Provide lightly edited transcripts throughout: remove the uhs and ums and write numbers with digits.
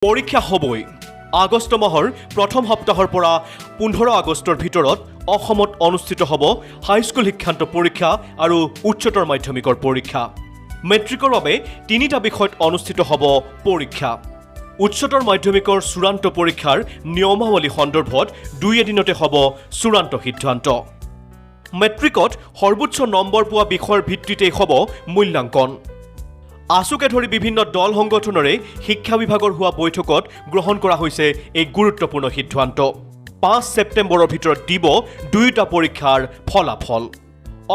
পৰীক্ষা হ'বই। আগষ্ট মাহৰ প্ৰথম সপ্তাহৰ পৰা 15 আগষ্টৰ ভিতৰত অসমত অনুষ্ঠিত হ'ব হাইস্কুল শিক্ষান্ত পৰীক্ষা আৰু উচ্চতৰ মাধ্যমিকৰ পৰীক্ষা। মেট্ৰিকৰ বাবে 3টা বিষয়ত অনুষ্ঠিত হ'ব পৰীক্ষা। উচ্চতৰ মাধ্যমিকৰ চূড়ান্ত পৰীক্ষাৰ নিয়মাৱলী সন্দৰ্ভত 2 এদিনতে হ'ব চূড়ান্ত সিদ্ধান্ত। মেট্ৰিকত সৰ্বোচ্চ নম্বৰ পোৱা বিষয়ৰ ভিত্তিতেই হ'ব মূল্যাংকন। আছুকে ধৰি বিভিন্ন দল সংগঠনৰে শিক্ষা বিভাগৰ হোৱা বৈঠকত গ্ৰহণ কৰা হৈছে এই গুৰুত্বপূৰ্ণ সিদ্ধান্ত। 5 ছেপ্টেম্বৰৰ ভিতৰত দিব 2টা পৰীক্ষাৰ ফলাফল।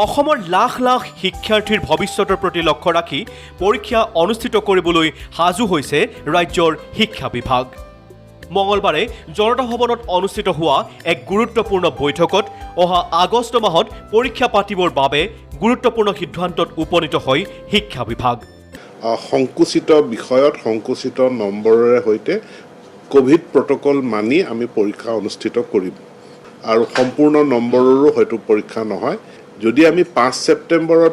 অসমৰ লাখ লাখ শিক্ষাৰ্থীৰ ভৱিষ্যতৰ প্ৰতি লক্ষ্য ৰাখি পৰীক্ষা অনুষ্ঠিত কৰিবলৈ সাজু হৈছে ৰাজ্যৰ শিক্ষা বিভাগ। মঙলবাৰে জনতা ভৱনত অনুষ্ঠিত হোৱা এক গুৰুত্বপূৰ্ণ বৈঠকত অহা আগষ্ট মাহত পৰীক্ষা পাতিবৰ বাবে গুৰুত্বপূৰ্ণ সিদ্ধান্তত উপনীত হয় শিক্ষা বিভাগ। সংকুচিত বিষয়ত সংকুচিত নম্বৰেৰে সৈতে কোভিড প্ৰটকল মানি আমি পৰীক্ষা অনুষ্ঠিত কৰিম আৰু সম্পূৰ্ণ নম্বৰৰো হয়তো পৰীক্ষা নহয়। যদি আমি 5 ছেপ্টেম্বৰৰ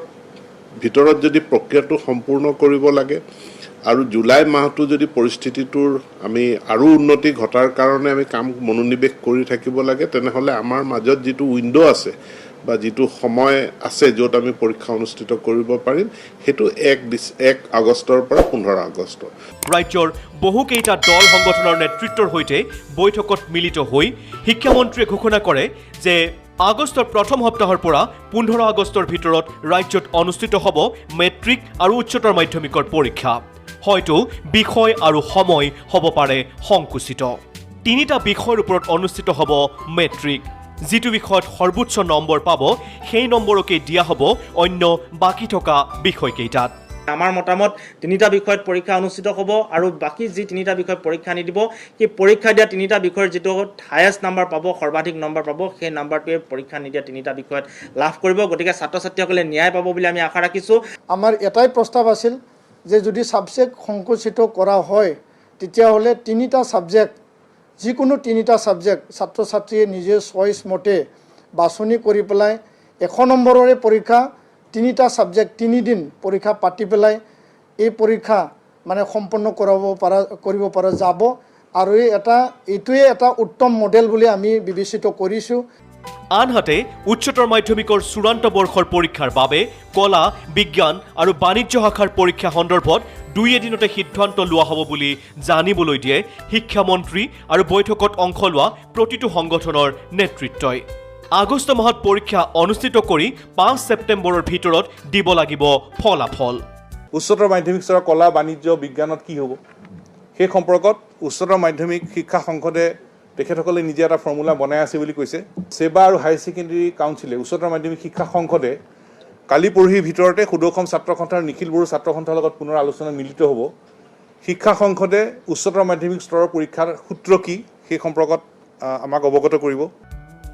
ভিতৰত যদি প্ৰক্ৰিয়াটো সম্পূৰ্ণ কৰিব লাগে আৰু জুলাই মাহটো যদি পৰিস্থিতিটোৰ আমি আৰু উন্নতি ঘটাৰ কাৰণে আমি কাম মনোনিৱেশ কৰি থাকিব লাগে, তেনেহ'লে আমাৰ মাজত যিটো উইণ্ড' আছে বা যিটো সময় আছে য'ত আমি পৰীক্ষা অনুষ্ঠিত কৰিব পাৰিম, সেইটো 1 আগষ্টৰ পৰা 15 আগষ্ট। ৰাজ্যৰ বহুকেইটা দল সংগঠনৰ নেতৃত্বৰ সৈতে বৈঠকত মিলিত হৈ শিক্ষামন্ত্ৰীয়ে ঘোষণা কৰে যে আগষ্টৰ প্ৰথম সপ্তাহৰ পৰা 15 আগষ্টৰ ভিতৰত ৰাজ্যত অনুষ্ঠিত হ'ব মেট্ৰিক আৰু উচ্চতৰ মাধ্যমিকৰ পৰীক্ষা। হয়তো বিষয় আৰু সময় হ'ব পাৰে সংকুচিত। 3টা বিষয়ৰ ওপৰত অনুষ্ঠিত হ'ব মেট্ৰিক। যিটো বিষয়ত সৰ্বোচ্চ নম্বৰ পাব সেই নম্বৰকে দিয়া হ'ব অন্য বাকী থকা বিষয়কেইটাত। আমাৰ মতামত 3টা বিষয়ত পৰীক্ষা অনুষ্ঠিত হ'ব আৰু বাকী যি 3টা বিষয়ত পৰীক্ষা নিদিব, সেই পৰীক্ষা দিয়া 3টা বিষয়ৰ যিটো হায়েষ্ট নাম্বাৰ পাব, সৰ্বাধিক নম্বৰ পাব, সেই নাম্বাৰটোৱে পৰীক্ষা নিদিয়া 3টা বিষয়ত লাভ কৰিব। গতিকে ছাত্ৰ ছাত্ৰীসকলে ন্যায় পাব বুলি আমি আশা ৰাখিছোঁ। আমাৰ এটাই প্ৰস্তাৱ আছিল যে যদি ছাবজেক্ট সংকুচিত কৰা হয় তেতিয়াহ'লে 3টা ছাবজেক্ট, যিকোনো 3টা ছাবজেক্ট ছাত্ৰ ছাত্ৰীয়ে নিজে চইচ মতে বাছনি কৰি পেলাই 100 নম্বৰৰে পৰীক্ষা, 3টা ছাবজেক্ট 3 দিন পৰীক্ষা পাতি পেলাই এই পৰীক্ষা মানে সম্পন্ন কৰিব পৰা যাব আৰু এইটোৱে এটা উত্তম মডেল বুলি আমি বিবেচিত কৰিছোঁ। আনহাতে উচ্চতৰ মাধ্যমিকৰ চূড়ান্ত বৰ্ষৰ পৰীক্ষাৰ বাবে কলা, বিজ্ঞান আৰু বাণিজ্য শাখাৰ পৰীক্ষা সন্দৰ্ভত 2 এদিনতে সিদ্ধান্ত লোৱা হ'ব বুলি জানিবলৈ দিয়ে শিক্ষামন্ত্ৰী আৰু বৈঠকত অংশ লোৱা প্ৰতিটো সংগঠনৰ নেতৃত্বই। আগষ্ট মাহত পৰীক্ষা অনুষ্ঠিত কৰি 5 ছেপ্টেম্বৰৰ ভিতৰত দিব লাগিব ফলাফল। উচ্চতৰ মাধ্যমিক স্তৰৰ কলা, বাণিজ্য, বিজ্ঞানত কি হ'ব সেই সম্পৰ্কত উচ্চতৰ মাধ্যমিক শিক্ষা সংসদে তেখেতসকলে নিজে এটা ফৰ্মুলা বনাই আছে বুলি কৈছে। ছেবা আৰু হায়াৰ ছেকেণ্ডেৰী কাউন্সিলে উচ্চতৰ মাধ্যমিক শিক্ষা সংসদে কালি পৰহিৰ ভিতৰতে সুদৰ্শন ছাত্ৰ সন্থা আৰু নিখিল বড়ো ছাত্ৰ সন্থাৰ লগত পুনৰ আলোচনাত মিলিত হ'ব। শিক্ষা সংসদে উচ্চতৰ মাধ্যমিক স্তৰৰ পৰীক্ষাৰ সূত্ৰ কি সেই সম্পৰ্কত আমাক অৱগত কৰিব।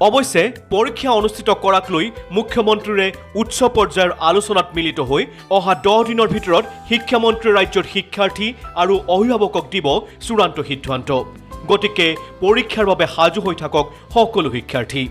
অৱশ্যে পৰীক্ষা অনুষ্ঠিত কৰাক লৈ মুখ্যমন্ত্ৰীৰে উচ্চ পৰ্যায়ৰ আলোচনাত মিলিত হৈ অহা 10 দিনৰ ভিতৰত শিক্ষামন্ত্ৰীয়ে ৰাজ্যৰ শিক্ষাৰ্থী আৰু অভিভাৱকক দিব চূড়ান্ত সিদ্ধান্ত। গতিকে পৰীক্ষাৰ বাবে সাজু হৈ থাকক সকলো শিক্ষাৰ্থী।